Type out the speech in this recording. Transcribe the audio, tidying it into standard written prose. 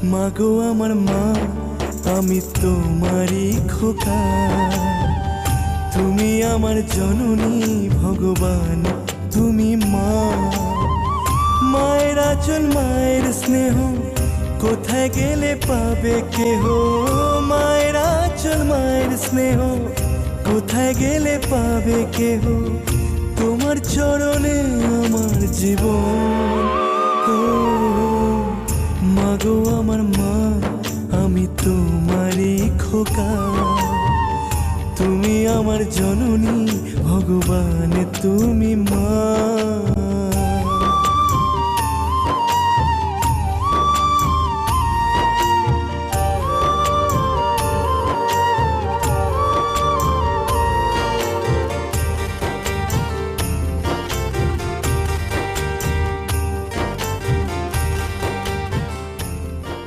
মাগো আমার মা, আমি তোমারই খোকা। তুমি আমার জননী, ভগবান তুমি মা। মায়ের আঁচল, মায়ের স্নেহ কোথায় গেলে পাবে কেহ। মায়ের আঁচল, মায়ের স্নেহ কোথায় গেলে পাবে কেহ। তোমার চরণে আমার জীবন। ও মাগো আমার মা, আমি তোমারই খোকা। তুমি আমার জননী, ভগবান তুমি মা।